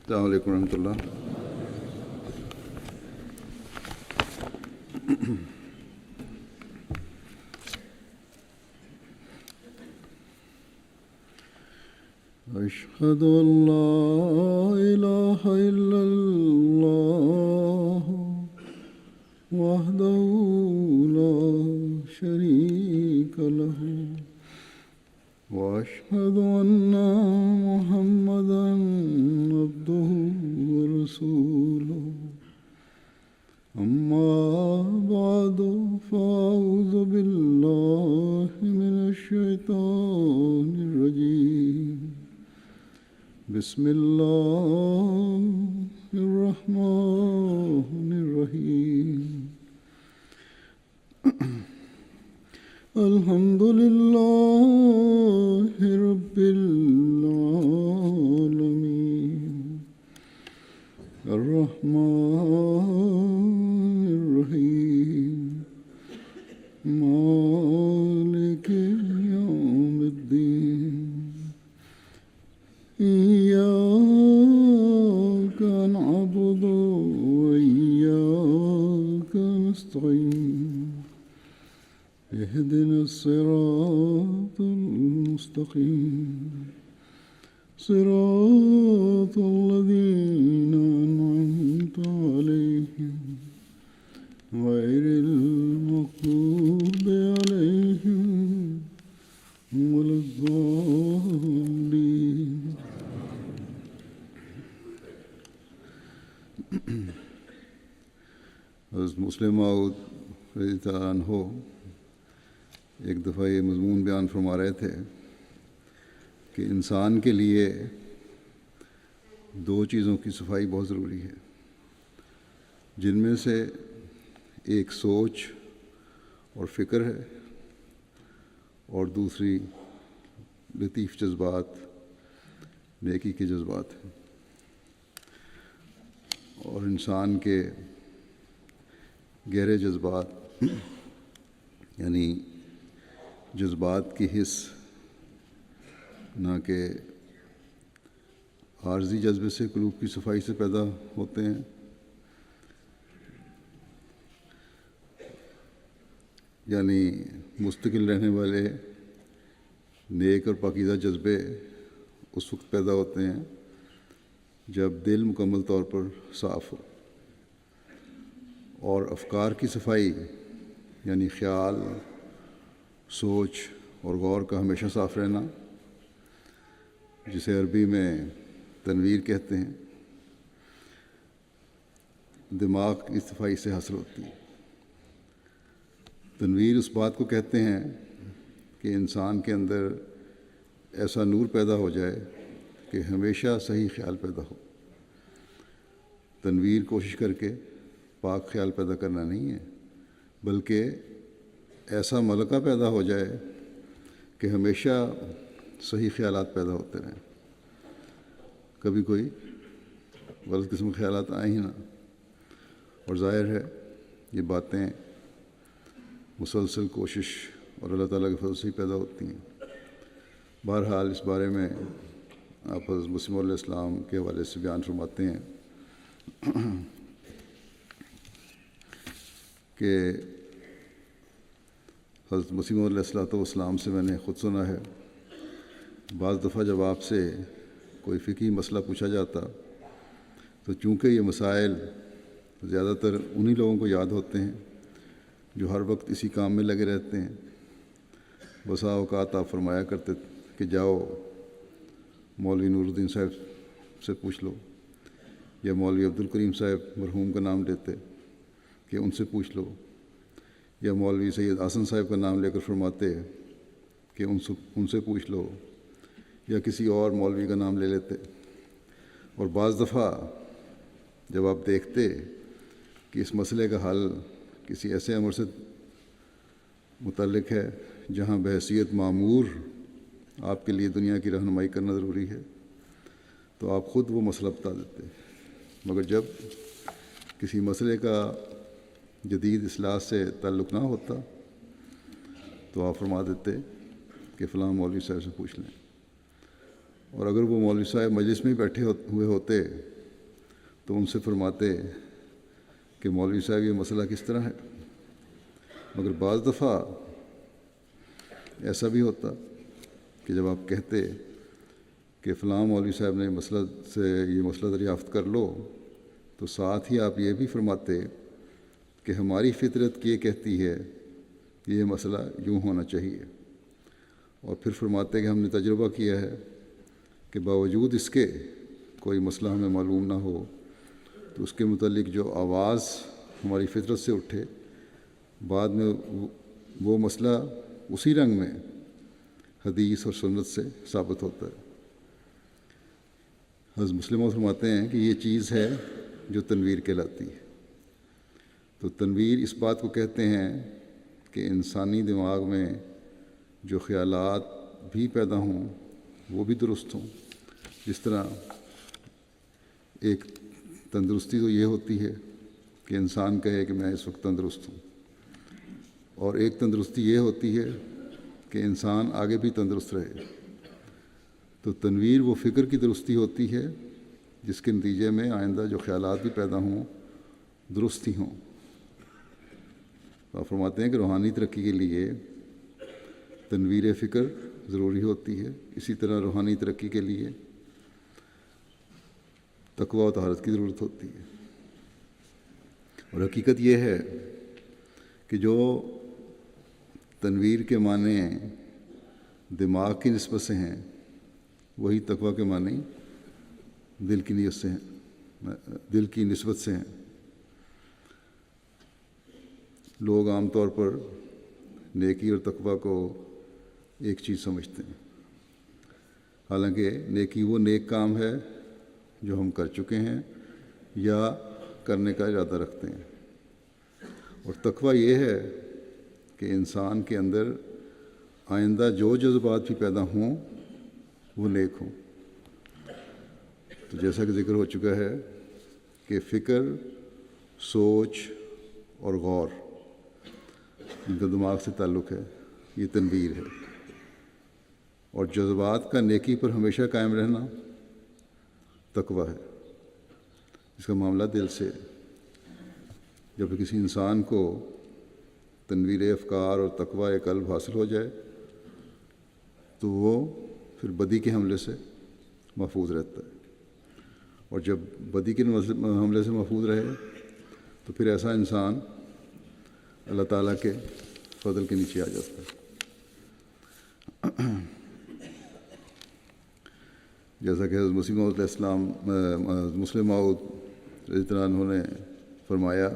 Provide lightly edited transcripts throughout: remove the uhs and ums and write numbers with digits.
السلام علیکم ورحمۃ اللہ۔ أشهد أن لا إله إلا الله وحده لا شريك له وأشهد أن محمدا عبده ورسوله أما بعد فأعوذ بالله من الشيطان الرجيم بسم الله الرحمن الرحيم الحمد لله رب العالمين الرحمن الرحيم مالك يوم الدين إياك نعبد وإياك نستعين اهدنا الصراط المستقيم صراط الذين أنعمت عليهم غير المغضوب عليهم ولا الضالين۔ حضرت مسلم موعود رضی اللہ عنہ ایک دفعہ یہ مضمون بیان فرما رہے تھے کہ انسان کے لیے دو چیزوں کی صفائی بہت ضروری ہے، جن میں سے ایک سوچ اور فکر ہے اور دوسری لطیف جذبات، نیکی کے جذبات ہیں۔ اور انسان کے گہرے جذبات یعنی جذبات کی حس نہ کہ عارضی جذبے سے قلوب کی صفائی سے پیدا ہوتے ہیں، یعنی مستقل رہنے والے نیک اور پاکیزہ جذبے اس وقت پیدا ہوتے ہیں جب دل مکمل طور پر صاف ہو، اور افکار کی صفائی یعنی خیال، سوچ اور غور کا ہمیشہ صاف رہنا، جسے عربی میں تنویر کہتے ہیں، دماغ کی صفائی سے حاصل ہوتی ہے۔ تنویر اس بات کو کہتے ہیں کہ انسان کے اندر ایسا نور پیدا ہو جائے کہ ہمیشہ صحیح خیال پیدا ہو۔ تنویر کوشش کر کے پاک خیال پیدا کرنا نہیں ہے، بلکہ ایسا ملکہ پیدا ہو جائے کہ ہمیشہ صحیح خیالات پیدا ہوتے رہیں، کبھی کوئی غلط قسم کے خیالات آئیں ہی نہ۔ اور ظاہر ہے یہ باتیں مسلسل کوشش اور اللہ تعالیٰ کے فضل سے ہی پیدا ہوتی ہیں۔ بہرحال اس بارے میں آپ حضرت مسیح علیہ السلام کے حوالے سے بیان فرماتے ہیں کہ حضرت مسیح علیہ السلام سے میں نے خود سنا ہے، بعض دفعہ جب آپ سے کوئی فقہی مسئلہ پوچھا جاتا تو چونکہ یہ مسائل زیادہ تر انہی لوگوں کو یاد ہوتے ہیں جو ہر وقت اسی کام میں لگے رہتے ہیں، بسا اوقات آپ فرمایا کرتے کہ جاؤ مولوی نور الدین صاحب سے پوچھ لو، یا مولوی عبدالکریم صاحب مرحوم کا نام لیتے کہ ان سے پوچھ لو، یا مولوی سید حسن صاحب کا نام لے کر فرماتے کہ ان سے پوچھ لو، یا کسی اور مولوی کا نام لے لیتے۔ اور بعض دفعہ جب آپ دیکھتے کہ اس مسئلے کا حل کسی ایسے امر سے متعلق ہے جہاں بحیثیت مامور آپ کے لیے دنیا کی رہنمائی کرنا ضروری ہے، تو آپ خود وہ مسئلہ بتا دیتے، مگر جب کسی مسئلے کا جدید اصلاح سے تعلق نہ ہوتا تو آپ فرما دیتے کہ فلاں مولوی صاحب سے پوچھ لیں۔ اور اگر وہ مولوی صاحب مجلس میں بیٹھے ہوئے ہوتے تو ان سے فرماتے کہ مولوی صاحب یہ مسئلہ کس طرح ہے، مگر بعض دفعہ ایسا بھی ہوتا کہ جب آپ کہتے کہ فلاں مولوی صاحب نے یہ مسئلہ دریافت کر لو، تو ساتھ ہی آپ یہ بھی فرماتے کہ ہماری فطرت یہ کہتی ہے کہ یہ مسئلہ یوں ہونا چاہیے، اور پھر فرماتے کہ ہم نے تجربہ کیا ہے کہ باوجود اس کے کوئی مسئلہ ہمیں معلوم نہ ہو تو اس کے متعلق جو آواز ہماری فطرت سے اٹھے، بعد میں وہ مسئلہ اسی رنگ میں حدیث اور سنت سے ثابت ہوتا ہے۔ حضرت مسلم فرماتے ہیں کہ یہ چیز ہے جو تنویر کہلاتی ہے۔ تو تنویر اس بات کو کہتے ہیں کہ انسانی دماغ میں جو خیالات بھی پیدا ہوں وہ بھی درست ہوں۔ جس طرح ایک تندرستی تو یہ ہوتی ہے کہ انسان کہے کہ میں اس وقت تندرست ہوں، اور ایک تندرستی یہ ہوتی ہے کہ انسان آگے بھی تندرست رہے۔ تو تنویر وہ فکر کی درستی ہوتی ہے جس کے نتیجے میں آئندہ جو خیالات بھی پیدا ہوں درست ہی ہوں۔ آپ فرماتے ہیں کہ روحانی ترقی کے لیے تنویر فکر ضروری ہوتی ہے، اسی طرح روحانی ترقی کے لیے تقوی و طہارت کی ضرورت ہوتی ہے۔ اور حقیقت یہ ہے کہ جو تنویر کے معنی دماغ کی نسبت سے ہیں وہی تقوی کے معنی دل کی نیت سے ہیں، دل کی نسبت سے ہیں۔ لوگ عام طور پر نیکی اور تقوی کو ایک چیز سمجھتے ہیں، حالانکہ نیکی وہ نیک کام ہے جو ہم کر چکے ہیں یا کرنے کا ارادہ رکھتے ہیں، اور تقوی یہ ہے کہ انسان کے اندر آئندہ جو جذبات بھی پیدا ہوں وہ نیک ہوں۔ تو جیسا کہ ذکر ہو چکا ہے کہ فکر، سوچ اور غور ان کا دماغ سے تعلق ہے، یہ تنویر ہے، اور جذبات کا نیکی پر ہمیشہ قائم رہنا تقوی ہے، اس کا معاملہ دل سے۔ جب کسی انسان کو تنویر افکار اور تقوی قلب حاصل ہو جائے تو وہ پھر بدی کے حملے سے محفوظ رہتا ہے، اور جب بدی کے حملے سے محفوظ رہے تو پھر ایسا انسان اللہ تعالیٰ کے فضل کے نیچے آ جاتا ہے۔ جیسا کہ حضرت مسیح موعود علیہ السلام مسلم موعود رضی اللہ عنہ نے فرمایا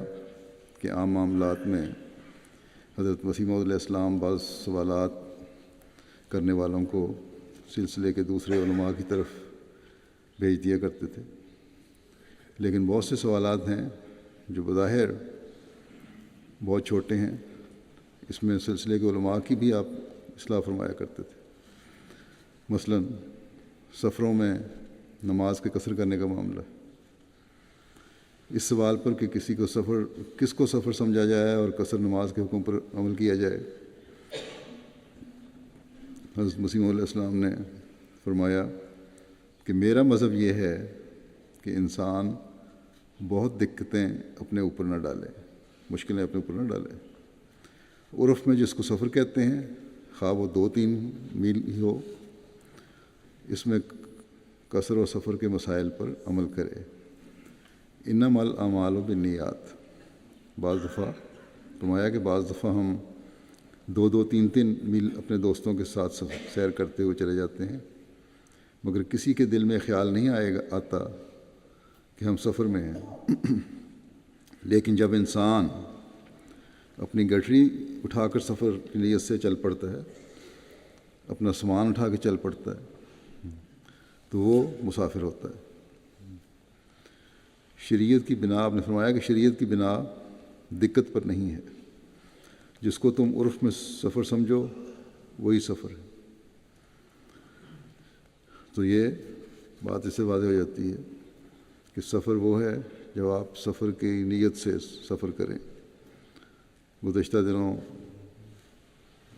کہ عام معاملات میں حضرت مسیح موعود علیہ السلام بعض سوالات کرنے والوں کو سلسلے کے دوسرے علماء کی طرف بھیج دیا کرتے تھے، لیکن بہت سے سوالات ہیں جو بظاہر بہت چھوٹے ہیں، اس میں سلسلے کے علماء کی بھی آپ اصلاح فرمایا کرتے تھے۔ مثلاً سفروں میں نماز کے قصر کرنے کا معاملہ، اس سوال پر کہ کس کو سفر سمجھا جائے اور قصر نماز کے حکم پر عمل کیا جائے، حضرت مسیح علیہ السلام نے فرمایا کہ میرا مذہب یہ ہے کہ انسان بہت دقتیں اپنے اوپر نہ ڈالے، مشکلیں اپنے اوپر نہ ڈالے۔ عرف میں جس کو سفر کہتے ہیں، خواہ وہ 2-3 میل ہی ہو، اس میں قصر و سفر کے مسائل پر عمل کرے۔ انما الاعمال بالنیات، بعض دفعہ فرمایا کہ بعض دفعہ ہم 2-3 میل اپنے دوستوں کے ساتھ سیر کرتے ہوئے چلے جاتے ہیں، مگر کسی کے دل میں خیال نہیں آتا کہ ہم سفر میں ہیں۔ لیکن جب انسان اپنی گٹری اٹھا کر سفر کی نیت سے چل پڑتا ہے، اپنا سامان اٹھا کے چل پڑتا ہے، تو وہ مسافر ہوتا ہے۔ شریعت کی بنا، آپ نے فرمایا کہ شریعت کی بنا دقت پر نہیں ہے، جس کو تم عرف میں سفر سمجھو وہی سفر ہے۔ تو یہ بات اس سے واضح ہو جاتی ہے کہ سفر وہ ہے جب آپ سفر کی نیت سے سفر کریں۔ گزشتہ دنوں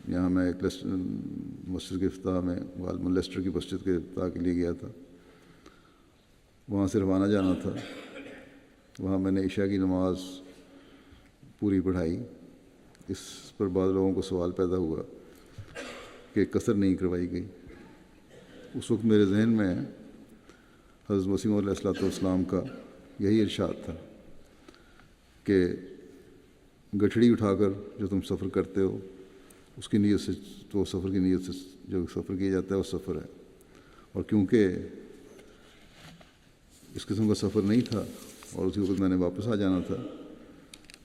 یہاں میں ایک مسجد کے افتتاح میں غالباً لیسٹر کی مسجد کے افتتاح کے لیے گیا تھا، وہاں سے روانہ جانا تھا، وہاں میں نے عشاء کی نماز پوری پڑھائی۔ اس پر بعض لوگوں کو سوال پیدا ہوا کہ قصر نہیں کروائی گئی۔ اس وقت میرے ذہن میں حضرت مسیح موعود علیہ السلام کا یہی ارشاد تھا کہ گٹھڑی اٹھا کر جو تم سفر کرتے ہو اس کی نیت سے، تو سفر کی نیت سے جو سفر کیا جاتا ہے وہ سفر ہے، اور کیونکہ اس قسم کا سفر نہیں تھا اور اسی وقت میں نے واپس آ جانا تھا،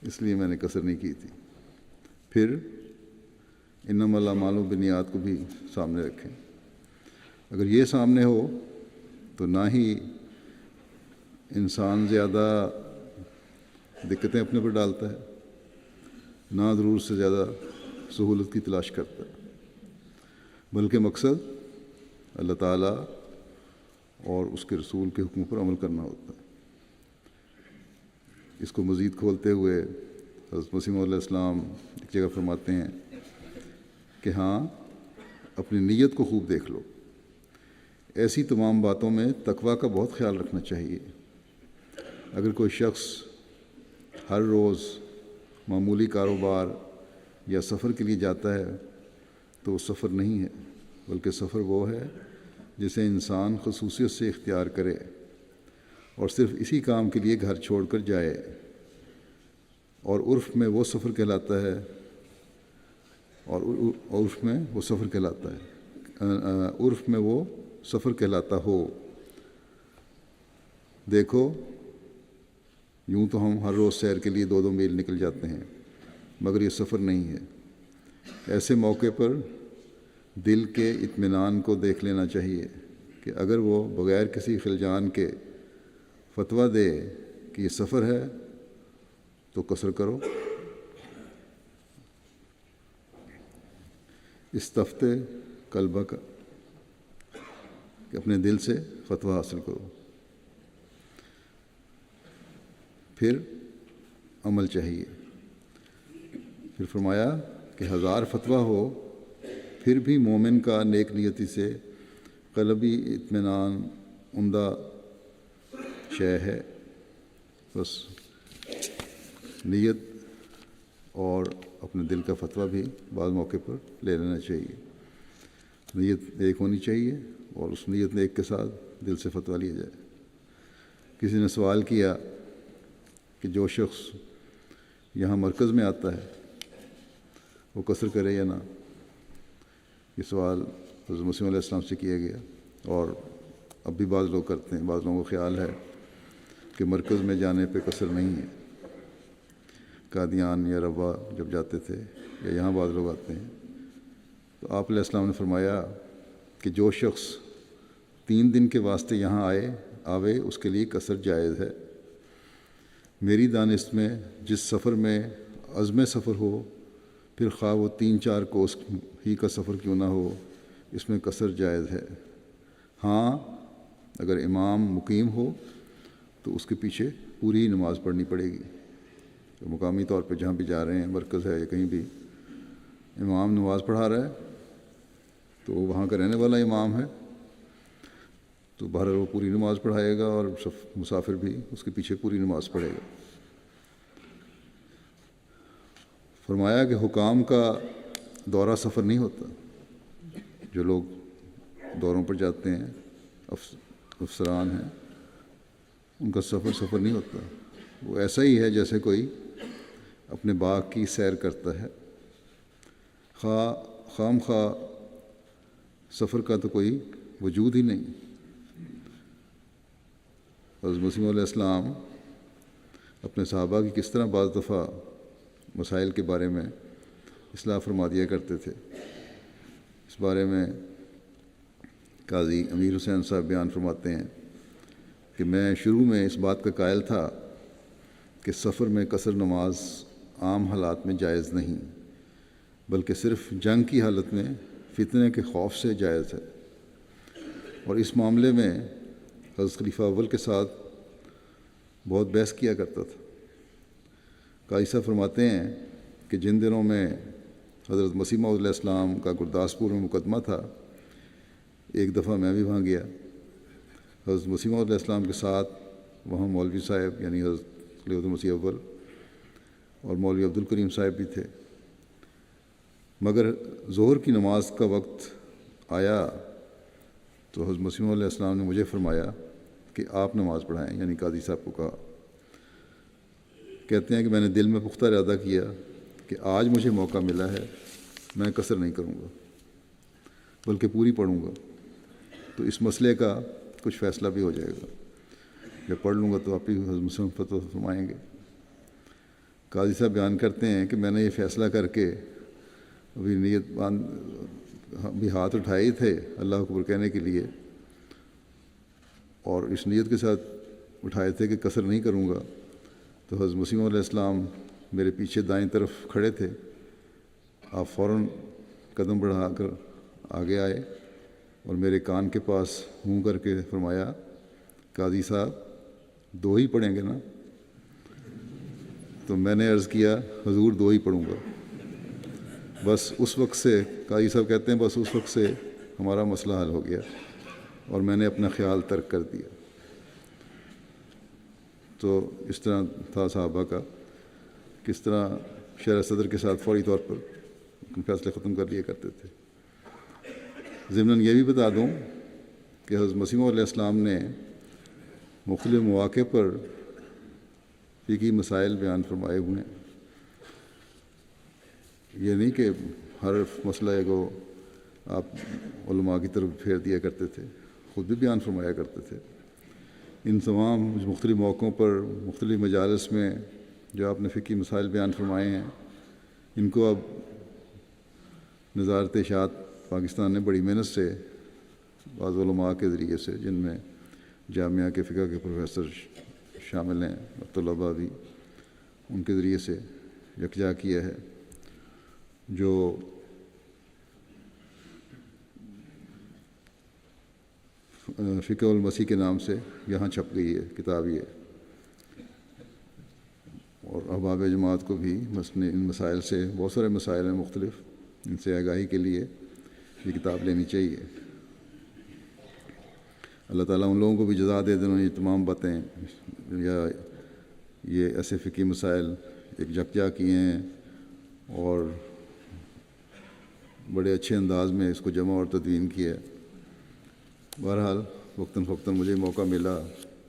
اس لیے میں نے قصر نہیں کی تھی۔ پھر انما الاعمال بالنیات کو بھی سامنے رکھیں۔ اگر یہ سامنے ہو تو نہ ہی انسان زیادہ دقتیں اپنے پر ڈالتا ہے، نہ ضرورت سے زیادہ سہولت کی تلاش کرتا ہے، بلکہ مقصد اللہ تعالیٰ اور اس کے رسول کے حکم پر عمل کرنا ہوتا ہے۔ اس کو مزید کھولتے ہوئے حضرت مسیح موعود علیہ السلام ایک جگہ فرماتے ہیں کہ ہاں، اپنی نیت کو خوب دیکھ لو، ایسی تمام باتوں میں تقویٰ کا بہت خیال رکھنا چاہیے۔ اگر کوئی شخص ہر روز معمولی کاروبار یا سفر کے لیے جاتا ہے تو وہ سفر نہیں ہے، بلکہ سفر وہ ہے جسے انسان خصوصیت سے اختیار کرے اور صرف اسی کام کے لیے گھر چھوڑ کر جائے، اور عرف میں وہ سفر کہلاتا ہے عرف میں وہ سفر کہلاتا ہو۔ دیکھو، یوں تو ہم ہر روز سیر کے لیے 2-2 میل نکل جاتے ہیں، مگر یہ سفر نہیں ہے۔ ایسے موقع پر دل کے اطمینان کو دیکھ لینا چاہیے کہ اگر وہ بغیر کسی خلجان کے فتویٰ دے کہ یہ سفر ہے تو قصر کرو۔ استفتے قلبہ کا، کہ اپنے دل سے فتویٰ حاصل کرو۔ پھر عمل چاہیے۔ پھر فرمایا کہ 1000 فتویٰ ہو پھر بھی مومن کا نیک نیتی سے قلبی اطمینان عمدہ شے ہے۔ بس نیت اور اپنے دل کا فتویٰ بھی بعض موقع پر لے لینا چاہیے۔ نیت ایک ہونی چاہیے اور اس نیت ایک کے ساتھ دل سے فتویٰ لیا جائے۔ کسی نے سوال کیا کہ جو شخص یہاں مرکز میں آتا ہے وہ قصر کرے یا نہ؟ یہ سوال حضرت مسیح علیہ السلام سے کیا گیا، اور اب بھی بعض لوگ کرتے ہیں۔ بعض لوگوں کو خیال ہے کہ مرکز میں جانے پہ قصر نہیں ہے۔ قادیان یا روا جب جاتے تھے یا یہاں بعض لوگ آتے ہیں تو آپ علیہ السلام نے فرمایا کہ جو شخص 3 دن کے واسطے یہاں آوے اس کے لیے قصر جائز ہے۔ میری دانست میں جس سفر میں عزم سفر ہو، پھر خواہ وہ 3-4 کوس ہی کا سفر کیوں نہ ہو، اس میں قصر جائز ہے۔ ہاں، اگر امام مقیم ہو تو اس کے پیچھے پوری نماز پڑھنی پڑے گی۔ مقامی طور پہ جہاں بھی جا رہے ہیں، مرکز ہے یا کہیں بھی، امام نماز پڑھا رہا ہے تو وہاں کا رہنے والا امام ہے تو بہرحال وہ پوری نماز پڑھائے گا، اور مسافر بھی اس کے پیچھے پوری نماز پڑھے گا۔ فرمایا کہ حکام کا دورہ سفر نہیں ہوتا۔ جو لوگ دوروں پر جاتے ہیں، افسران ہیں، ان کا سفر نہیں ہوتا۔ وہ ایسا ہی ہے جیسے کوئی اپنے باغ کی سیر کرتا ہے۔ خام خواہ سفر کا تو کوئی وجود ہی نہیں۔ حضرت مسیح علیہ السلام اپنے صحابہ کی کس طرح بعض دفعہ مسائل کے بارے میں اصلاح فرما دیا کرتے تھے، اس بارے میں قاضی امیر حسین صاحب بیان فرماتے ہیں کہ میں شروع میں اس بات کا قائل تھا کہ سفر میں قصر نماز عام حالات میں جائز نہیں، بلکہ صرف جنگ کی حالت میں فتنے کے خوف سے جائز ہے، اور اس معاملے میں حضرت خلیفہ اول کے ساتھ بہت بحث کیا کرتا تھا۔ قاضی صاحب فرماتے ہیں کہ جن دنوں میں حضرت مسیح موعود علیہ السلام کا گرداسپور میں مقدمہ تھا، ایک دفعہ میں بھی وہاں گیا۔ حضرت مسیح موعود علیہ السلام کے ساتھ وہاں مولوی صاحب یعنی حضرت خلیفۃ المسیح اول اور مولوی عبدالکریم صاحب بھی تھے، مگر ظہر کی نماز کا وقت آیا تو حضرت مسیح موعود علیہ السلام نے مجھے فرمایا کہ آپ نماز پڑھائیں، یعنی قاضی صاحب کو کہا۔ کہتے ہیں کہ میں نے دل میں پختہ ارادہ کیا کہ آج مجھے موقع ملا ہے، میں قصر نہیں کروں گا بلکہ پوری پڑھوں گا، تو اس مسئلے کا کچھ فیصلہ بھی ہو جائے گا۔ جب پڑھ لوں گا تو آپ ہی حضرت مسلم فتویٰ فرمائیں گے۔ قاضی صاحب بیان کرتے ہیں کہ میں نے یہ فیصلہ کر کے ابھی ہاتھ اٹھائے تھے اللہ اکبر کہنے کے لیے، اور اس نیت کے ساتھ اٹھائے تھے کہ قصر نہیں کروں گا، تو حضرت مسیح موعود علیہ السلام میرے پیچھے دائیں طرف کھڑے تھے۔ آپ فوراً قدم بڑھا کر آگے آئے اور میرے کان کے پاس منہ کر کے فرمایا، قاضی صاحب 2 ہی پڑھیں گے نا؟ تو میں نے عرض کیا، حضور 2 ہی پڑھوں گا۔ بس اس وقت سے، قاضی صاحب کہتے ہیں، بس اس وقت سے ہمارا مسئلہ حل ہو گیا اور میں نے اپنا خیال ترک کر دیا۔ تو اس طرح تھا صحابہ کا، کس طرح شرح صدر کے ساتھ فوری طور پر فیصلے ختم کر لیا کرتے تھے۔ ضمناً یہ بھی بتا دوں کہ حضرت مسیح موعود علیہ السلام نے مختلف مواقع پر فقہی مسائل بیان فرمائے ہوئے ہیں۔ یہ نہیں کہ ہر مسئلہ کو آپ علماء کی طرف پھیر دیا کرتے تھے، خود بھی بیان فرمایا کرتے تھے۔ ان تمام مختلف موقعوں پر مختلف مجالس میں جو آپ نے فقہی مسائل بیان فرمائے ہیں، ان کو اب وزارت اشاعت پاکستان نے بڑی محنت سے بعض علماء کے ذریعے سے، جن میں جامعہ کے فقہ کے پروفیسر شامل ہیں اور طلباء بھی، ان کے ذریعے سے یکجا کیا ہے، جو فقہ المسیح کے نام سے یہاں چھپ گئی ہے کتاب یہ، اور احباب جماعت کو بھی ان مسائل سے، بہت سارے مسائل ہیں مختلف، ان سے آگاہی کے لیے یہ کتاب لینی چاہیے۔ اللہ تعالیٰ ان لوگوں کو بھی جزا دے دیں، یہ تمام باتیں یا یہ ایسے فقہی مسائل ایک یکجا کیے ہیں اور بڑے اچھے انداز میں اس کو جمع اور تدوین کیا ہے۔ بہرحال وقتاً فوقتاً مجھے موقع ملا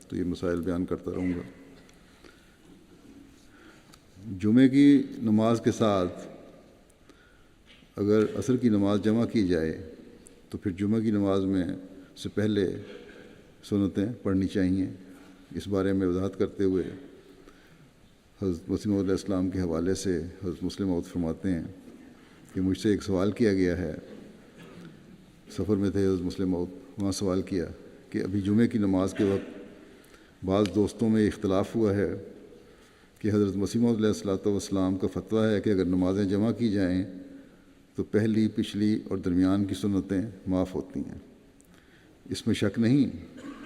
تو یہ مسائل بیان کرتا رہوں گا۔ جمعے کی نماز کے ساتھ اگر عصر کی نماز جمع کی جائے تو پھر جمعہ کی نماز میں سے پہلے سنتیں پڑھنی چاہیے۔ اس بارے میں وضاحت کرتے ہوئے حضرت مسیح موعود علیہ السلام کے حوالے سے حضرت مسلم موعود فرماتے ہیں کہ مجھ سے ایک سوال کیا گیا ہے، سفر میں تھے حضرت مسلم موعود، وہاں سوال کیا کہ ابھی جمعے کی نماز کے وقت بعض دوستوں میں اختلاف ہوا ہے کہ حضرت مسیح موعود علیہ السلام کا فتویٰ ہے کہ اگر نمازیں جمع کی جائیں تو پہلی، پچھلی اور درمیان کی سنتیں معاف ہوتی ہیں۔ اس میں شک نہیں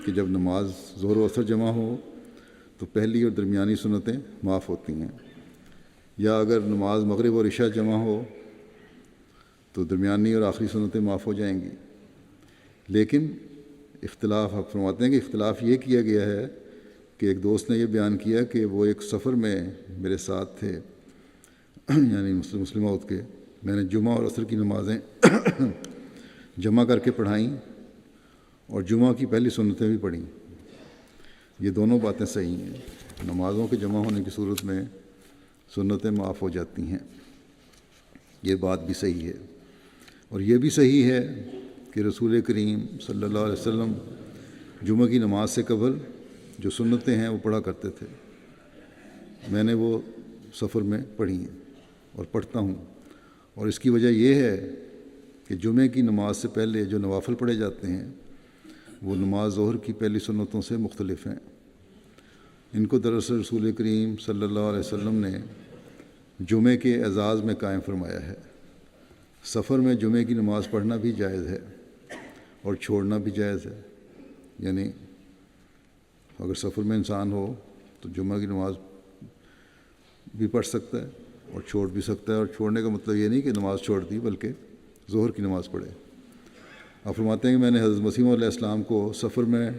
کہ جب نماز ظہر و عصر جمع ہو تو پہلی اور درمیانی سنتیں معاف ہوتی ہیں، یا اگر نماز مغرب اور عشاء جمع ہو تو درمیانی اور آخری سنتیں معاف ہو جائیں گی۔ لیکن اختلاف، آپ فرماتے ہیں کہ اختلاف یہ کیا گیا ہے کہ ایک دوست نے یہ بیان کیا کہ وہ ایک سفر میں میرے ساتھ تھے، یعنی مسلم موعود کے، میں نے جمعہ اور عصر کی نمازیں جمع کر کے پڑھائیں اور جمعہ کی پہلی سنتیں بھی پڑھیں۔ یہ دونوں باتیں صحیح ہیں، نمازوں کے جمع ہونے کی صورت میں سنتیں معاف ہو جاتی ہیں، یہ بات بھی صحیح ہے۔ اور یہ بھی صحیح ہے کہ رسول کریم صلی اللہ علیہ وسلم جمعہ کی نماز سے قبل جو سنتیں ہیں وہ پڑھا کرتے تھے، میں نے وہ سفر میں پڑھی ہیں اور پڑھتا ہوں، اور اس کی وجہ یہ ہے کہ جمعے کی نماز سے پہلے جو نوافل پڑھے جاتے ہیں وہ نماز ظہر کی پہلی سنتوں سے مختلف ہیں۔ ان کو دراصل رسول کریم صلی اللہ علیہ وسلم نے جمعے کے اعزاز میں قائم فرمایا ہے۔ سفر میں جمعے کی نماز پڑھنا بھی جائز ہے اور چھوڑنا بھی جائز ہے، یعنی اگر سفر میں انسان ہو تو جمعہ کی نماز بھی پڑھ سکتا ہے اور چھوڑ بھی سکتا ہے، اور چھوڑنے کا مطلب یہ نہیں کہ نماز چھوڑ دی بلکہ ظہر کی نماز پڑھے۔ آپ فرماتے ہیں کہ میں نے حضرت مسیح موعود علیہ السلام کو سفر میں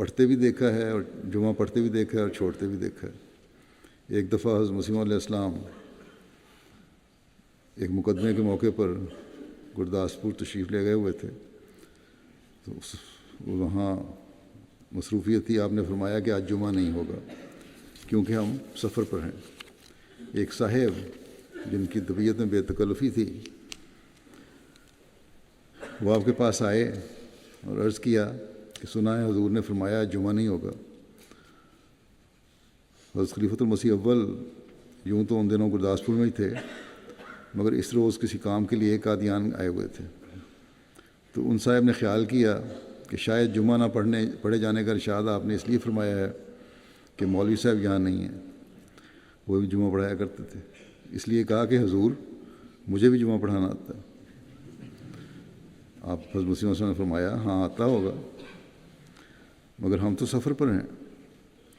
پڑھتے بھی دیکھا ہے اور جمعہ پڑھتے بھی دیکھا ہے اور چھوڑتے بھی دیکھا ہے۔ ایک دفعہ حضرت مسیح علیہ السلام ایک مقدمے کے موقع پر گرداسپور تشریف لے گئے ہوئے تھے، تو وہاں مصروفیت تھی۔ آپ نے فرمایا کہ آج جمعہ نہیں ہوگا کیونکہ ہم سفر پر ہیں۔ ایک صاحب جن کی طبیعت میں بے تکلفی تھی، وہ آپ کے پاس آئے اور عرض کیا کہ سنا ہے حضور نے فرمایا جمعہ نہیں ہوگا۔ حضرت خلیفۃ المسیح اول یوں تو ان دنوں گرداسپور میں ہی تھے، مگر اس روز کسی کام کے لیے قادیان آئے ہوئے تھے۔ تو ان صاحب نے خیال کیا کہ شاید جمعہ نہ پڑھے جانے کا ارشاد آپ نے اس لیے فرمایا ہے کہ مولوی صاحب یہاں نہیں ہیں، وہ بھی جمعہ پڑھایا کرتے تھے، اس لیے کہا کہ حضور مجھے بھی جمعہ پڑھانا آتا ہے۔ آپ حضرت مسیح علیہ السلام نے فرمایا ہاں آتا ہوگا، مگر ہم تو سفر پر ہیں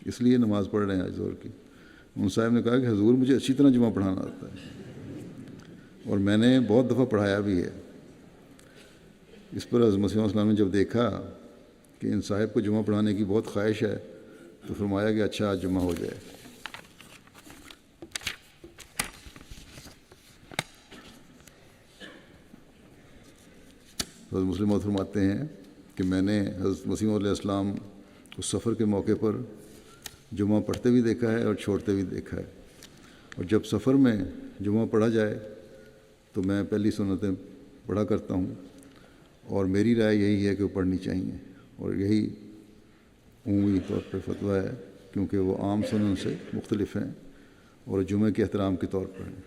اس لیے نماز پڑھ رہے ہیں آج ظہر کی۔ ان صاحب نے کہا کہ حضور مجھے اچھی طرح جمعہ پڑھانا آتا ہے اور میں نے بہت دفعہ پڑھایا بھی ہے۔ اس پر حضرت مسیح علیہ السلام نے جب دیکھا کہ ان صاحب کو جمعہ پڑھانے کی بہت خواہش ہے تو فرمایا کہ اچھا آج جمعہ ہو جائے۔ حضرت مسلم موعود فرماتے ہیں کہ میں نے حضرت مسیح علیہ السلام کو سفر کے موقع پر جمعہ پڑھتے بھی دیکھا ہے اور چھوڑتے بھی دیکھا ہے، اور جب سفر میں جمعہ پڑھا جائے تو میں پہلی سنتیں پڑھا کرتا ہوں، اور میری رائے یہی ہے کہ وہ پڑھنی چاہیے، اور یہی عمومی طور پر فتویٰ ہے کیونکہ وہ عام سنن سے مختلف ہیں اور جمعہ کے احترام کے طور پر ہیں۔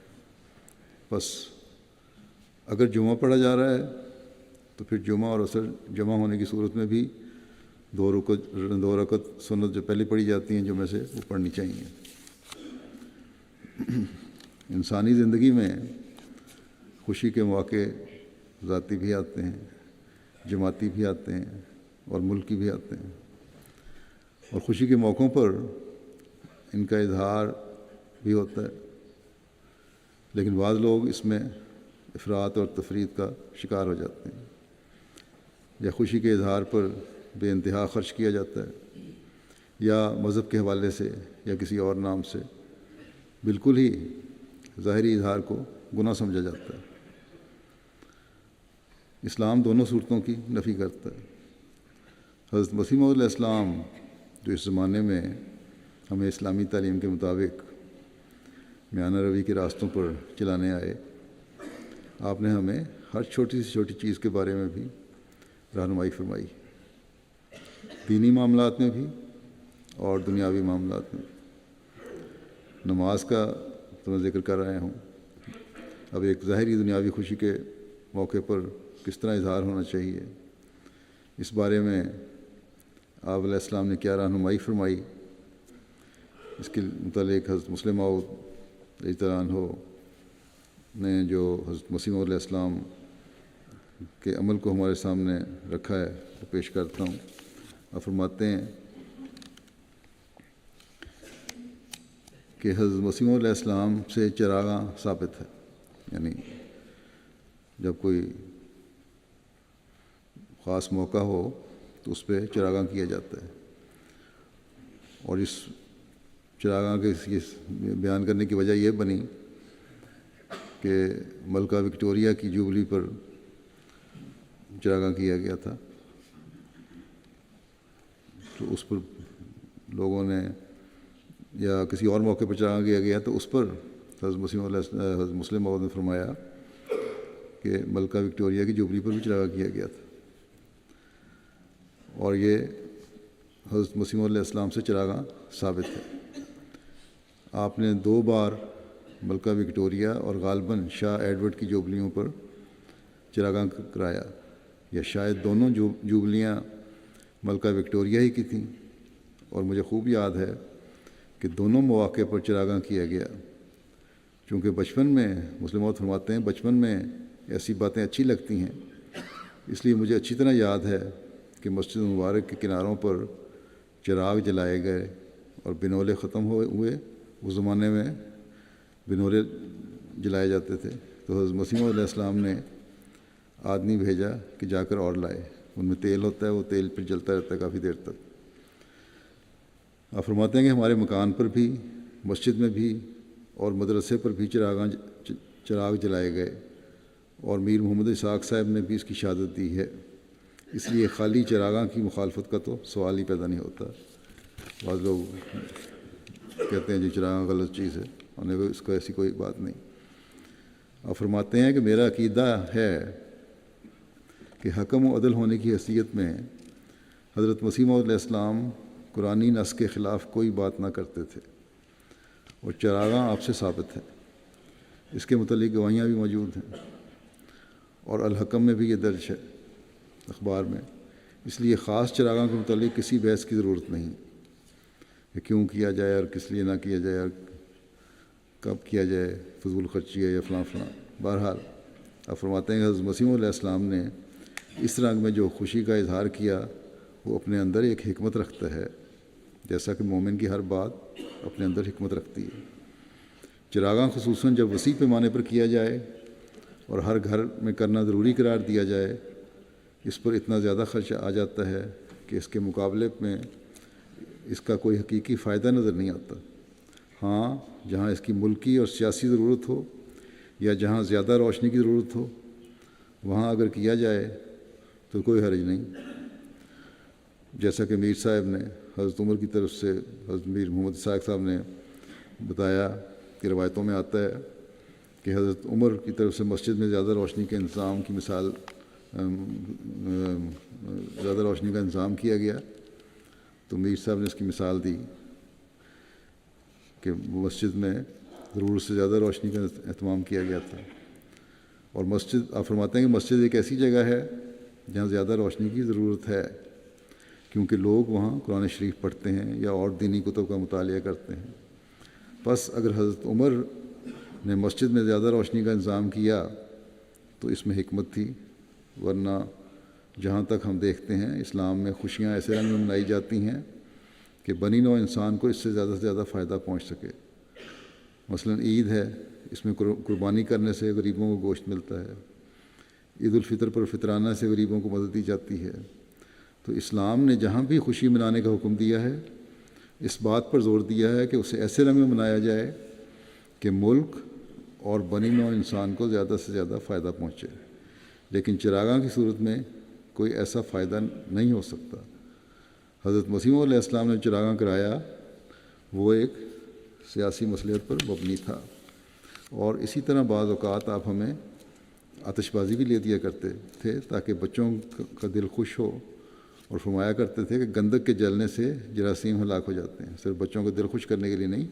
بس اگر جمعہ پڑھا جا رہا ہے تو پھر جمعہ اور عصر جمع ہونے کی صورت میں بھی دو رکعت سنت جو پہلے پڑھی جاتی ہیں جمعہ سے وہ پڑھنی چاہیے۔ انسانی زندگی میں خوشی کے مواقع ذاتی بھی آتے ہیں، جماعتی بھی آتے ہیں اور ملکی بھی آتے ہیں، اور خوشی کے موقعوں پر ان کا اظہار بھی ہوتا ہے، لیکن بعض لوگ اس میں افراط اور تفریط کا شکار ہو جاتے ہیں، یا خوشی کے اظہار پر بے انتہا خرچ کیا جاتا ہے، یا مذہب کے حوالے سے یا کسی اور نام سے بالکل ہی ظاہری اظہار کو گناہ سمجھا جاتا ہے۔ اسلام دونوں صورتوں کی نفی کرتا ہے۔ حضرت مسیح علیہ السلام جو اس زمانے میں ہمیں اسلامی تعلیم کے مطابق میانہ روی کے راستوں پر چلانے آئے، آپ نے ہمیں ہر چھوٹی سے چھوٹی چیز کے بارے میں بھی رہنمائی فرمائی، دینی معاملات میں بھی اور دنیاوی معاملات میں۔ نماز کا تو میں ذکر کر رہا ہوں، اب ایک ظاہری دنیاوی خوشی کے موقع پر کس طرح اظہار ہونا چاہیے، اس بارے میں آپ علیہ السلام نے کیا رہنمائی فرمائی، اس کے متعلق حضرت مسلم موعود رضی اللہ عنہ نے جو حضرت مسیح علیہ السلام کے عمل کو ہمارے سامنے رکھا ہے وہ پیش کرتا ہوں۔ آپ فرماتے ہیں کہ حضرت مسیح علیہ السلام سے چراغاں ثابت ہے، یعنی جب کوئی خاص موقع ہو تو اس پہ چراغاں کیا جاتا ہے، اور اس چراغاں کے بیان کرنے کی وجہ یہ بنی کہ ملکہ وکٹوریہ کی جوبلی پر چراغاں کیا گیا تھا، تو اس پر لوگوں نے، یا کسی اور موقع پر چراغاں کیا گیا تو اس پر حضرت مسلم موعود نے فرمایا کہ ملکہ وکٹوریہ کی جوبلی پر بھی چراغاں کیا گیا تھا، اور یہ حضرت مسیح علیہ السلام سے چراغاں ثابت ہے۔ آپ نے 2 بار ملکہ وکٹوریہ اور غالباً شاہ ایڈورڈ کی جوبلیوں پر چراغاں کرایا، یا شاید دونوں جوبلیاں ملکہ وکٹوریہ ہی کی تھیں، اور مجھے خوب یاد ہے کہ دونوں مواقع پر چراغاں کیا گیا، چونکہ بچپن میں مسلم موعود فرماتے ہیں بچپن میں ایسی باتیں اچھی لگتی ہیں، اس لیے مجھے اچھی طرح یاد ہے کہ مسجد مبارک کے کناروں پر چراغ جلائے گئے اور بنولے ختم ہوئے۔ اس زمانے میں بنولے جلائے جاتے تھے، تو حضرت مسیح علیہ السلام نے آدمی بھیجا کہ جا کر اور لائے، ان میں تیل ہوتا ہے، وہ تیل پھر جلتا رہتا ہے کافی دیر تک، آپ فرماتے ہیں کہ ہمارے مکان پر بھی، مسجد میں بھی اور مدرسے پر بھی چراغ جلائے گئے، اور میر محمد اسحاق صاحب نے بھی اس کی شہادت دی ہے، اس لیے خالی چراغاں کی مخالفت کا تو سوال ہی پیدا نہیں ہوتا۔ بعض لوگ کہتے ہیں جی چراغاں غلط چیز ہے، اور اس کو ایسی کوئی بات نہیں۔ آپ فرماتے ہیں کہ میرا عقیدہ ہے کہ حکم و عدل ہونے کی حیثیت میں حضرت مسیح موعود علیہ السلام قرآنی نص کے خلاف کوئی بات نہ کرتے تھے، اور چراغاں آپ سے ثابت ہے، اس کے متعلق گواہیاں بھی موجود ہیں، اور الحکم میں بھی یہ درج ہے اخبار میں، اس لیے خاص چراغاں کے متعلق کسی بحث کی ضرورت نہیں کہ کیوں کیا جائے اور کس لیے نہ کیا جائے اور کب کیا جائے، فضول خرچی ہے یا فلاں فلاں۔ بہرحال آپ فرماتے ہیں کہ حضرت مسیح علیہ السلام نے اس رنگ میں جو خوشی کا اظہار کیا وہ اپنے اندر ایک حکمت رکھتا ہے، جیسا کہ مومن کی ہر بات اپنے اندر حکمت رکھتی ہے۔ چراغاں خصوصاً جب وسیع پیمانے پر کیا جائے اور ہر گھر میں کرنا ضروری قرار دیا جائے، اس پر اتنا زیادہ خرچہ آ جاتا ہے کہ اس کے مقابلے میں اس کا کوئی حقیقی فائدہ نظر نہیں آتا۔ ہاں، جہاں اس کی ملکی اور سیاسی ضرورت ہو یا جہاں زیادہ روشنی کی ضرورت ہو، وہاں اگر کیا جائے تو کوئی حرج نہیں، جیسا کہ میر صاحب نے حضرت عمر کی طرف سے، حضرت میر محمد اسحاق صاحب نے بتایا کہ روایتوں میں آتا ہے کہ حضرت عمر کی طرف سے مسجد میں زیادہ روشنی کے انتظام کی مثال، زیادہ روشنی کا انتظام کیا گیا، تو میر صاحب نے اس کی مثال دی کہ مسجد میں ضرورت سے زیادہ روشنی کا اہتمام کیا گیا تھا۔ اور مسجد، آپ فرماتے ہیں کہ مسجد ایک ایسی جگہ ہے جہاں زیادہ روشنی کی ضرورت ہے، کیونکہ لوگ وہاں قرآن شریف پڑھتے ہیں یا اور دینی کتب کا مطالعہ کرتے ہیں۔ بس اگر حضرت عمر نے مسجد میں زیادہ روشنی کا انتظام کیا تو اس میں حکمت تھی، ورنہ جہاں تک ہم دیکھتے ہیں اسلام میں خوشیاں ایسے رنگ میں منائی جاتی ہیں کہ بنی نوع انسان کو اس سے زیادہ فائدہ پہنچ سکے۔ مثلا عید ہے، اس میں قربانی کرنے سے غریبوں کو گوشت ملتا ہے، عید الفطر پر فطرانہ سے غریبوں کو مدد دی جاتی ہے۔ تو اسلام نے جہاں بھی خوشی منانے کا حکم دیا ہے، اس بات پر زور دیا ہے کہ اسے ایسے رنگ میں منایا جائے کہ ملک اور بنی نوع انسان کو زیادہ سے زیادہ فائدہ پہنچے، لیکن چراغاں کی صورت میں کوئی ایسا فائدہ نہیں ہو سکتا۔ حضرت مسیح علیہ السلام نے چراغاں کرایا، وہ ایک سیاسی مصلحت پر مبنی تھا، اور اسی طرح بعض اوقات آپ ہمیں آتش بازی بھی لے دیا کرتے تھے تاکہ بچوں کا دل خوش ہو، اور فرمایا کرتے تھے کہ گندک کے جلنے سے جراثیم ہلاک ہو جاتے ہیں، صرف بچوں کو دل خوش کرنے کے لیے نہیں،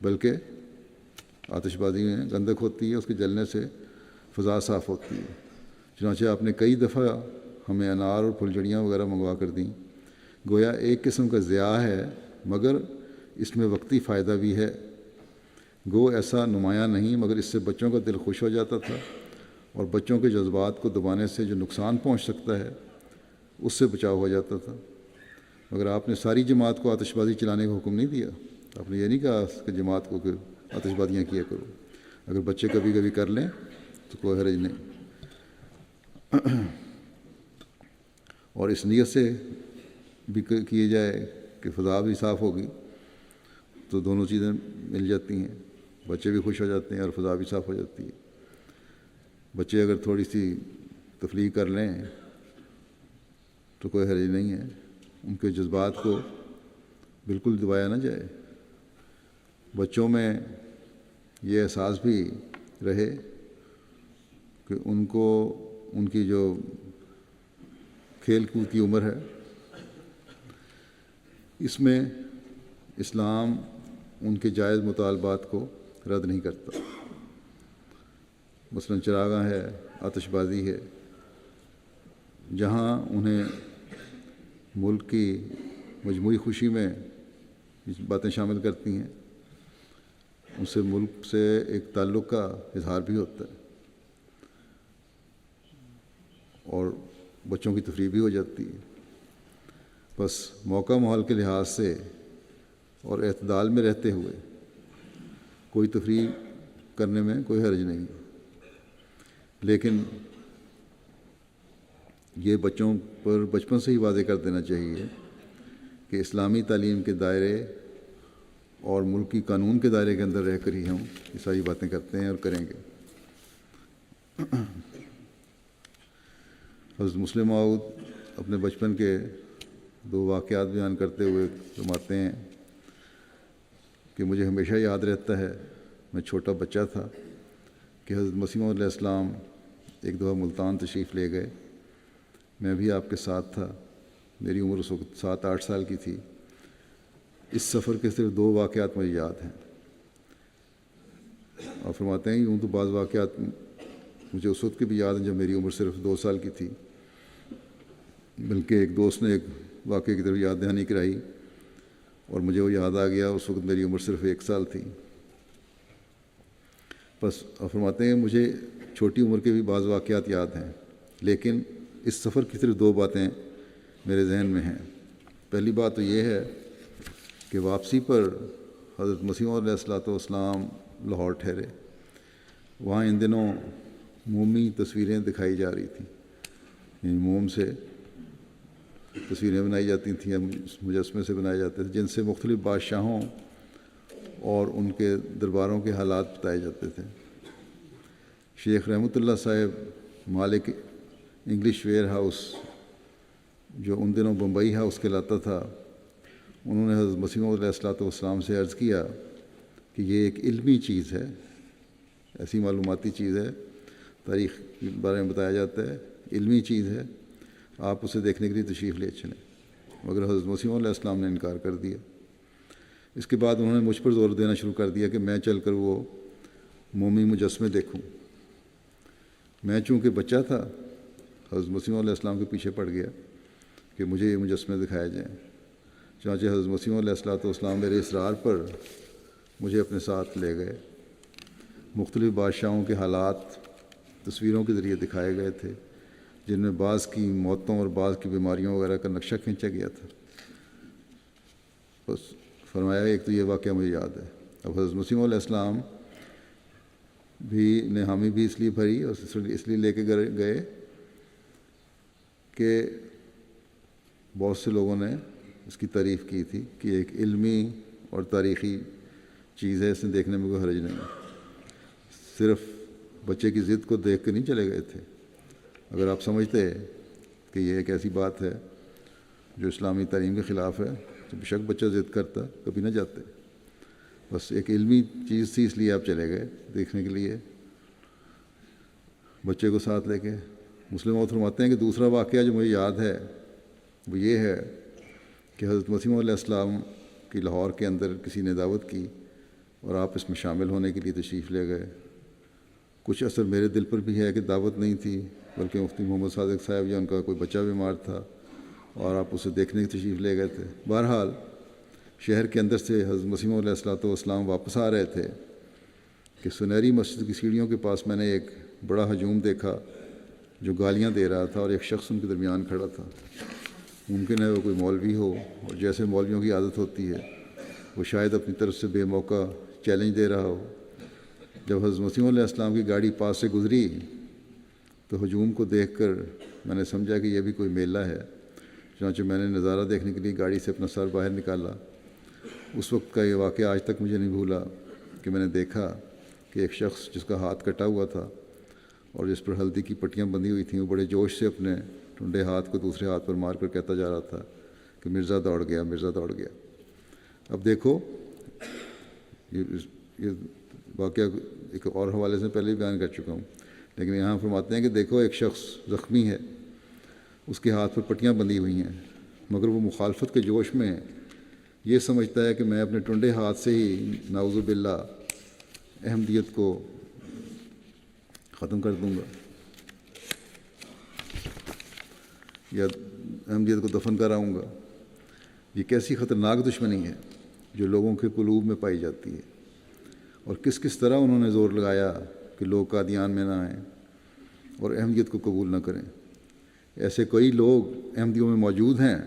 بلکہ آتش بازی میں گندک ہوتی ہے، اس کے جلنے سے فضا صاف ہوتی ہے۔ چنانچہ آپ نے کئی دفعہ ہمیں انار اور پھلجھڑیاں وغیرہ منگوا کر دیں، گویا ایک قسم کا ضیاء ہے مگر اس میں وقتی فائدہ بھی ہے۔ گو ایسا نمایاں نہیں، مگر اس سے بچوں کا دل خوش ہو جاتا تھا، اور بچوں کے جذبات کو دبانے سے جو نقصان پہنچ سکتا ہے اس سے بچاؤ ہو جاتا تھا۔ مگر آپ نے ساری جماعت کو آتش بازی چلانے کا حکم نہیں دیا، آپ نے یہ نہیں کہا کہ جماعت کو کہ آتش بازیاں کیا کرو، اگر بچے کبھی کبھی کر لیں تو کوئی حرج نہیں۔ اور اس نیت سے بھی کیے جائے کہ فضا بھی صاف ہوگی تو دونوں چیزیں مل جاتی ہیں، بچے بھی خوش ہو جاتے ہیں اور فضا بھی صاف ہو جاتی ہے۔ بچے اگر تھوڑی سی تفریح کر لیں تو کوئی حرج نہیں ہے، ان کے جذبات کو بالکل دبایا نہ جائے، بچوں میں یہ احساس بھی رہے کہ ان کو ان کی جو کھیل کود کی عمر ہے اس میں اسلام ان کے جائز مطالبات کو رد نہیں کرتا۔ مثلا چراغاں ہے، آتش بازی ہے، جہاں انہیں ملک کی مجموعی خوشی میں باتیں شامل کرتی ہیں، ان سے ملک سے ایک تعلق کا اظہار بھی ہوتا ہے اور بچوں کی تفریح بھی ہو جاتی ہے۔ بس موقع ماحول کے لحاظ سے اور اعتدال میں رہتے ہوئے کوئی تفریح کرنے میں کوئی حرج نہیں، لیکن یہ بچوں پر بچپن سے ہی واضح کر دینا چاہیے کہ اسلامی تعلیم کے دائرے اور ملکی قانون کے دائرے کے اندر رہ کر ہی ہم یہ ساری باتیں کرتے ہیں اور کریں گے۔ حضرت مسلم موعود اپنے بچپن کے 2 واقعات بیان کرتے ہوئے فرماتے ہیں کہ مجھے ہمیشہ یاد رہتا ہے، میں چھوٹا بچہ تھا کہ حضرت مسیح موعود علیہ السلام ایک دفعہ ملتان تشریف لے گئے۔ میں بھی آپ کے ساتھ تھا، میری عمر اس وقت 7-8 سال کی تھی۔ اس سفر کے صرف 2 واقعات مجھے یاد ہیں، اور فرماتے ہیں یوں تو بعض واقعات مجھے اس وقت کے بھی یاد ہیں جب میری عمر صرف 2 سال کی تھی، بلکہ ایک دوست نے ایک واقعے کی طرف یاد دہانی کرائی اور مجھے وہ یاد آ گیا، اس وقت میری عمر صرف 1 سال تھی۔ بس فرماتے ہیں مجھے چھوٹی عمر کے بھی بعض واقعات یاد ہیں، لیکن اس سفر کی صرف 2 باتیں میرے ذہن میں ہیں۔ پہلی بات تو یہ ہے کہ واپسی پر حضرت مسیح موعود علیہ السلام لاہور ٹھہرے۔ وہاں ان دنوں مومی تصویریں دکھائی جا رہی تھیں، یعنی موم سے تصویریں بنائی جاتی تھیں، مجسمے سے بنائے جاتے تھے، جن سے مختلف بادشاہوں اور ان کے درباروں کے حالات بتائے جاتے تھے۔ شیخ رحمۃ اللہ صاحب مالک انگلش ویئر ہاؤس، جو ان دنوں بمبئی ہاؤس کہلاتا تھا، انہوں نے حضرت مسیح موعود علیہ السلام سے عرض کیا کہ یہ ایک علمی چیز ہے، ایسی معلوماتی چیز ہے، تاریخ کے بارے میں بتایا جاتا ہے، علمی چیز ہے، آپ اسے دیکھنے کے لیے تشریف لے چلیں۔ مگر حضرت مسیح موعود علیہ السلام نے انکار کر دیا۔ اس کے بعد انہوں نے مجھ پر زور دینا شروع کر دیا کہ میں چل کر وہ مومی مجسمے دیکھوں۔ میں چونکہ بچہ تھا، حضرت مسیح موعود علیہ السلام کے پیچھے پڑ گیا کہ مجھے یہ مجسمے دکھائے جائیں۔ چنانچہ حضرت مسیح موعود علیہ السلام میرے اصرار پر مجھے اپنے ساتھ لے گئے۔ مختلف بادشاہوں کے حالات تصویروں کے ذریعے دکھائے گئے تھے، جن میں بعض کی موتوں اور بعض کی بیماریوں وغیرہ کا نقشہ کھینچا گیا تھا۔ بس فرمایا ایک تو یہ واقعہ مجھے یاد ہے۔ اب حضرت مسیح موعود علیہ السلام نے حامی بھی اس لیے بھری اور اس لیے لے کے گئے کہ بہت سے لوگوں نے اس کی تعریف کی تھی کہ ایک علمی اور تاریخی چیز ہے، اسے دیکھنے میں کوئی حرج نہیں۔ صرف بچے کی ضد کو دیکھ کے نہیں چلے گئے تھے۔ اگر آپ سمجھتے کہ یہ ایک ایسی بات ہے جو اسلامی تعلیم کے خلاف ہے تو بے شک بچہ ضد کرتا، کبھی نہ جاتے۔ بس ایک علمی چیز تھی، اس لیے آپ چلے گئے دیکھنے کے لیے، بچے کو ساتھ لے کے۔ مسلم موعود فرماتے ہیں کہ دوسرا واقعہ جو مجھے یاد ہے وہ یہ ہے کہ حضرت مسیح موعود علیہ السلام کی لاہور کے اندر کسی نے دعوت کی اور آپ اس میں شامل ہونے کے لیے تشریف لے گئے۔ کچھ اثر میرے دل پر بھی ہے کہ دعوت نہیں تھی، بلکہ مفتی محمد صادق صاحب یا ان کا کوئی بچہ بیمار تھا اور آپ اسے دیکھنے کی تشریف لے گئے تھے۔ بہرحال شہر کے اندر سے حضرت مسیح موعود علیہ السلام واپس آ رہے تھے کہ سنہری مسجد کی سیڑھیوں کے پاس میں نے ایک بڑا ہجوم دیکھا جو گالیاں دے رہا تھا، اور ایک شخص ان کے درمیان کھڑا تھا۔ ممکن ہے وہ کوئی مولوی ہو، اور جیسے مولویوں کی عادت ہوتی ہے وہ شاید اپنی طرف سے بے موقع چیلنج دے رہا ہو۔ جب حضرت مسیح موعود علیہ السلام کی گاڑی پاس سے گزری تو ہجوم کو دیکھ کر میں نے سمجھا کہ یہ بھی کوئی میلہ ہے۔ چنانچہ میں نے نظارہ دیکھنے کے لیے گاڑی سے اپنا سر باہر نکالا۔ اس وقت کا یہ واقعہ آج تک مجھے نہیں بھولا کہ میں نے دیکھا کہ ایک شخص جس کا ہاتھ کٹا ہوا تھا اور جس پر ہلدی کی پٹیاں بندھی ہوئی تھیں، وہ بڑے جوش سے اپنے ٹنڈے ہاتھ کو دوسرے ہاتھ پر مار کر کہتا جا رہا تھا کہ مرزا دوڑ گیا، مرزا دوڑ گیا۔ اب دیکھو، یہ واقعہ ایک اور حوالے سے پہلے ہی بیان کر چکا ہوں، لیکن یہاں فرماتے ہیں کہ دیکھو ایک شخص زخمی ہے، اس کے ہاتھ پر پٹیاں بندھی ہوئی ہیں، مگر وہ مخالفت کے جوش میں یہ سمجھتا ہے کہ میں اپنے ٹنڈے ہاتھ سے ہی نعوذ باللہ احمدیت کو ختم کر دوں گا یا احمدیت کو دفن کر آؤں گا۔ یہ کیسی خطرناک دشمنی ہے جو لوگوں کے قلوب میں پائی جاتی ہے، اور کس کس طرح انہوں نے زور لگایا کہ لوگ قادیان میں نہ آئیں اور احمدیت کو قبول نہ کریں۔ ایسے کئی لوگ احمدیوں میں موجود ہیں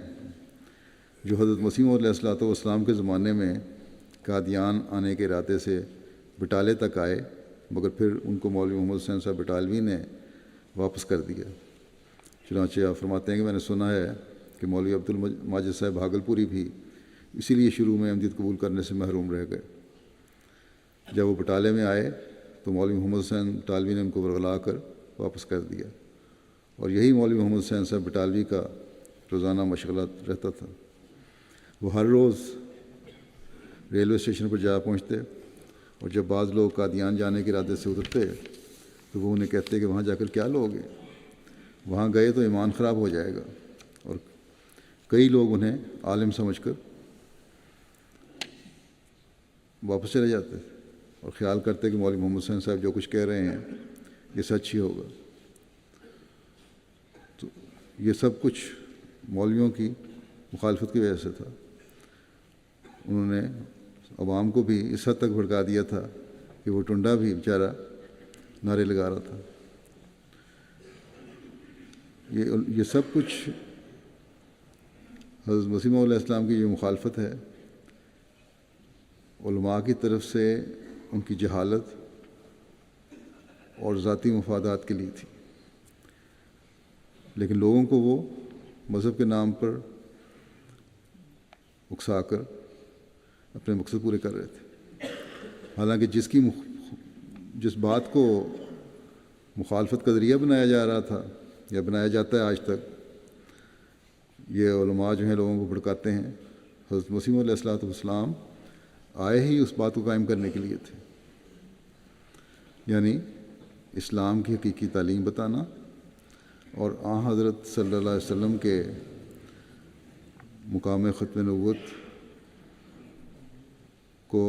جو حضرت مسیح موعود علیہ السلام کے زمانے میں قادیان آنے کے ارادے سے بٹالے تک آئے، مگر پھر ان کو مولوی محمد حسین صاحب بٹالوی نے واپس کر دیا۔ چنانچہ آپ فرماتے ہیں کہ میں نے سنا ہے کہ مولوی عبدالماجد صاحب بھاگلپوری بھی اسی لیے شروع میں احمدیت قبول کرنے سے محروم رہ گئے۔ جب وہ بٹالے میں آئے تو مولوی محمد حسین بٹالوی نے ان کو ورغلا کر واپس کر دیا، اور یہی مولوی محمد حسین صاحب بٹالوی کا روزانہ مشغلہ رہتا تھا۔ وہ ہر روز ریلوے اسٹیشن پر جا پہنچتے، اور جب بعض لوگ قادیان جانے کے ارادے سے اترتے تو وہ انہیں کہتے کہ وہاں جا کر کیا لوگے، وہاں گئے تو ایمان خراب ہو جائے گا، اور کئی لوگ انہیں عالم سمجھ کر واپس چلے جاتے اور خیال کرتے کہ مولوی محمد حسین صاحب جو کچھ کہہ رہے ہیں یہ سچ ہی ہوگا۔ تو یہ سب کچھ مولویوں کی مخالفت کی وجہ سے تھا۔ انہوں نے عوام کو بھی اس حد تک بھڑکا دیا تھا کہ وہ ٹنڈا بھی بیچارہ نعرے لگا رہا تھا۔ یہ سب کچھ حضرت مسیح موعود علیہ السلام کی جو مخالفت ہے، علماء کی طرف سے ان کی جہالت اور ذاتی مفادات کے لیے تھی، لیکن لوگوں کو وہ مذہب کے نام پر اکسا کر اپنے مقصد پورے کر رہے تھے۔ حالانکہ جس بات کو مخالفت کا ذریعہ بنایا جا رہا تھا یا بنایا جاتا ہے آج تک، یہ علماء جو ہیں لوگوں کو بھڑکاتے ہیں۔ حضرت مسیح موعود علیہ السلام آئے ہی اس بات کو قائم کرنے کے لیے تھے، یعنی اسلام کی حقیقی تعلیم بتانا اور حضرت صلی اللہ علیہ وسلم کے مقام ختم نبوت کو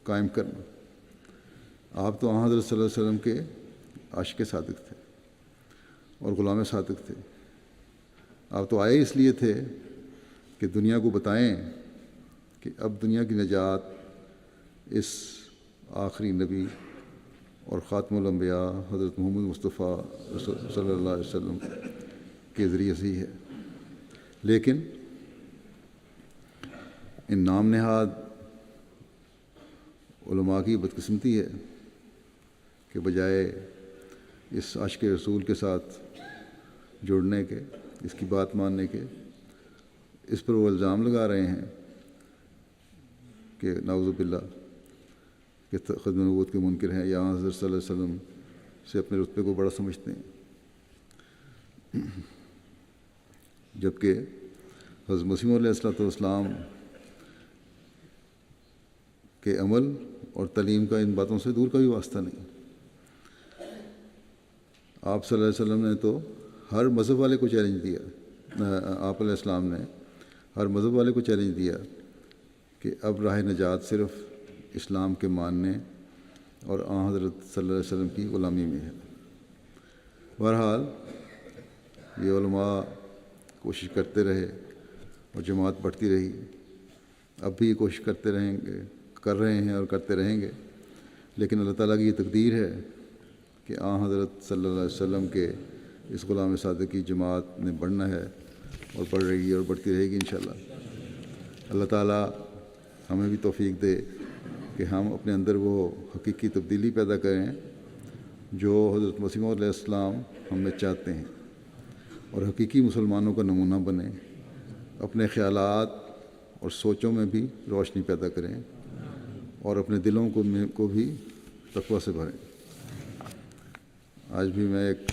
قائم کرنا۔ آپ تو حضرت صلی اللہ علیہ وسلم کے عاشق صادق تھے اور غلام صادق تھے۔ آپ تو آئے اس لیے تھے کہ دنیا کو بتائیں کہ اب دنیا کی نجات اس آخری نبی اور خاتم الانبیاء حضرت محمد مصطفیٰ صلی اللہ علیہ وسلم کے ذریعے سے ہی ہے۔ لیکن ان نام نہاد علماء کی بدقسمتی ہے کہ بجائے اس عاشق رسول کے ساتھ جڑنے کے، اس کی بات ماننے کے، اس پر وہ الزام لگا رہے ہیں کہ نعوذ باللہ کہ ختم نبوت کے منکر ہیں، یا حضرت صلی اللہ علیہ وسلم سے اپنے رتبے کو بڑا سمجھتے ہیں، جبکہ حضرت مسیح علیہ السلام کے عمل اور تعلیم کا ان باتوں سے دور کا بھی واسطہ نہیں۔ آپ صلی اللہ علیہ وسلم نے تو ہر مذہب والے کو چیلنج دیا، آپ علیہ السلام نے ہر مذہب والے کو چیلنج دیا کہ اب راہ نجات صرف اسلام کے ماننے اور حضرت صلی اللہ علیہ وسلم کی غلامی میں ہے۔ بہرحال یہ علماء کوشش کرتے رہے اور جماعت بڑھتی رہی، اب بھی کوشش کرتے رہیں گے، کر رہے ہیں اور کرتے رہیں گے، لیکن اللہ تعالیٰ کی یہ تقدیر ہے کہ حضرت صلی اللہ علیہ وسلم کے اس غلام صادق کی جماعت نے بڑھنا ہے اور بڑھ رہی ہے اور بڑھتی رہے گی انشاءاللہ۔ اللہ تعالیٰ ہمیں بھی توفیق دے کہ ہم اپنے اندر وہ حقیقی تبدیلی پیدا کریں جو حضرت مسیح موعود علیہ السلام ہم میں چاہتے ہیں، اور حقیقی مسلمانوں کا نمونہ بنیں، اپنے خیالات اور سوچوں میں بھی روشنی پیدا کریں اور اپنے دلوں کو بھی تقویٰ سے بھریں۔ آج بھی میں ایک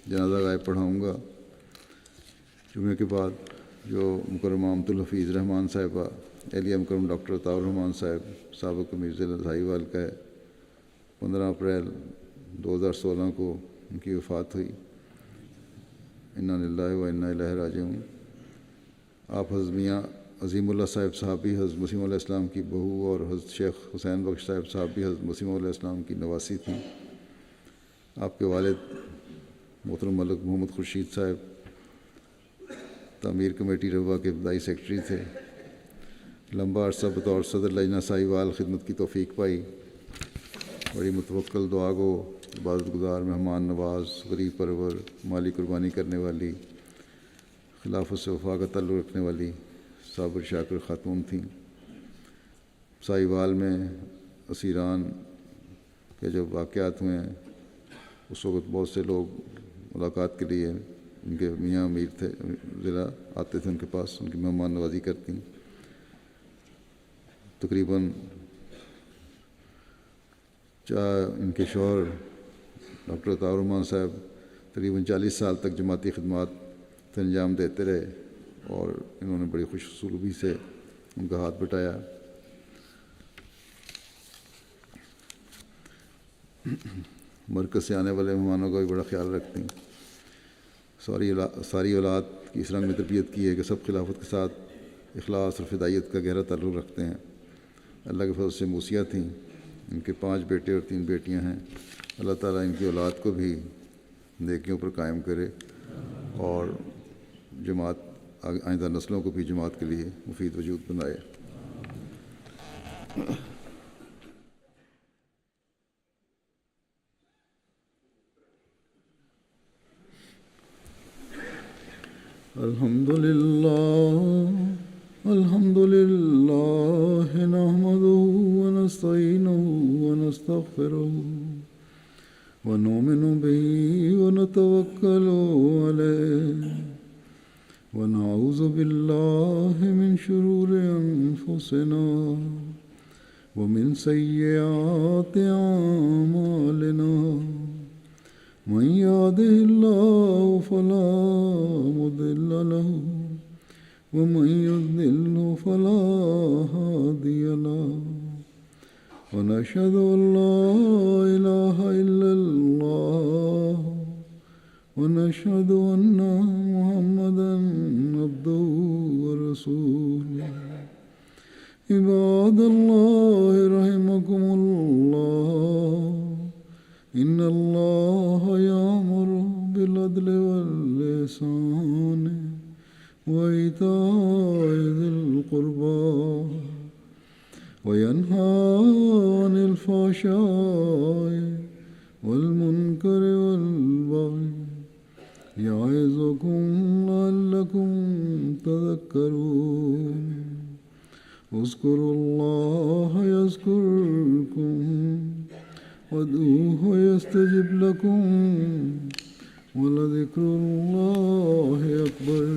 جنازہ غائب پڑھاؤں گا جمعے کے بعد، جو مکرمہ امت الحفیظ رحمان صاحبہ اہلیہ مکرم ڈاکٹر عطاء الرحمان صاحب سابق امیر ضلع دھائی کا ہے۔ 15 اپریل 2016 کو ان کی وفات ہوئی۔ انا للہ و انا الیہ راجعون۔ آپ حضرت میاں عظیم اللہ صاحب صحابی حضرت مسیح موعود علیہ السلام کی بہو اور حضرت شیخ حسین بخش صاحب صحابی حضرت مسیح موعود علیہ السلام کی نواسی تھیں۔ آپ کے والد محترم ملک محمد خورشید صاحب تعمیر کمیٹی روا کے ابتدائی سیکرٹری تھے۔ لمبا عرصہ بطور صدر لجنہ سائی وال خدمت کی توفیق پائی۔ بڑی متوکل، دعا گو، عبادت گزار، مہمان نواز، غریب پرور، مالی قربانی کرنے والی، خلافت سے وفا کا تعلق رکھنے والی صابر شاکر خاتون تھیں۔ سائی وال میں اسیران کے جب واقعات ہوئے ہیں اس وقت بہت سے لوگ ملاقات کے لیے ان کے میاں امیر تھے ضلع، آتے تھے ان کے پاس، ان کی مہمان نوازی کرتی. تقریباً ان کے شوہر ڈاکٹر عطاء الرحمٰن صاحب تقریباً 40 سال تک جماعتی خدمات سے انجام دیتے رہے، اور انہوں نے بڑی خوش اسلوبی سے ان کا ہاتھ بٹایا. مرکز سے آنے والے مہمانوں کا بھی بڑا خیال رکھتے ہیں. ساری اولاد کی اس رنگ میں تربیت کی ہے کہ سب خلافت کے ساتھ اخلاص اور فدائیت کا گہرا تعلق رکھتے ہیں. اللہ کے فضل سے موسیہ تھیں. ان کے 5 بیٹے اور 3 بیٹیاں ہیں. اللہ تعالیٰ ان کی اولاد کو بھی نیکیوں پر قائم کرے اور جماعت آئندہ نسلوں کو بھی جماعت کے لیے مفید وجود بنائے. الحمد للہ نحمدہ ونستعینہ ونستغفرہ ونؤمن بہ ونتوکل علیہ ونعوذ باللہ من شرور انفسنا ومن سیئات اعمالنا من يهده الله فلا مضل له ومن يضلل فلا هادي له ونشهد أن لا إله إلا الله ونشهد أن محمدا عبده ورسوله. عباد الله رحمكم الله، إن الله يأمر بالعدل والإحسان وإيتاء ذي القربى وينهى عن الفحشاء والمنكر والبغي يعظكم لعلكم تذكرون. اذكروا الله يذكركم وادعوه يستجب لكم ولذكر الله أكبر.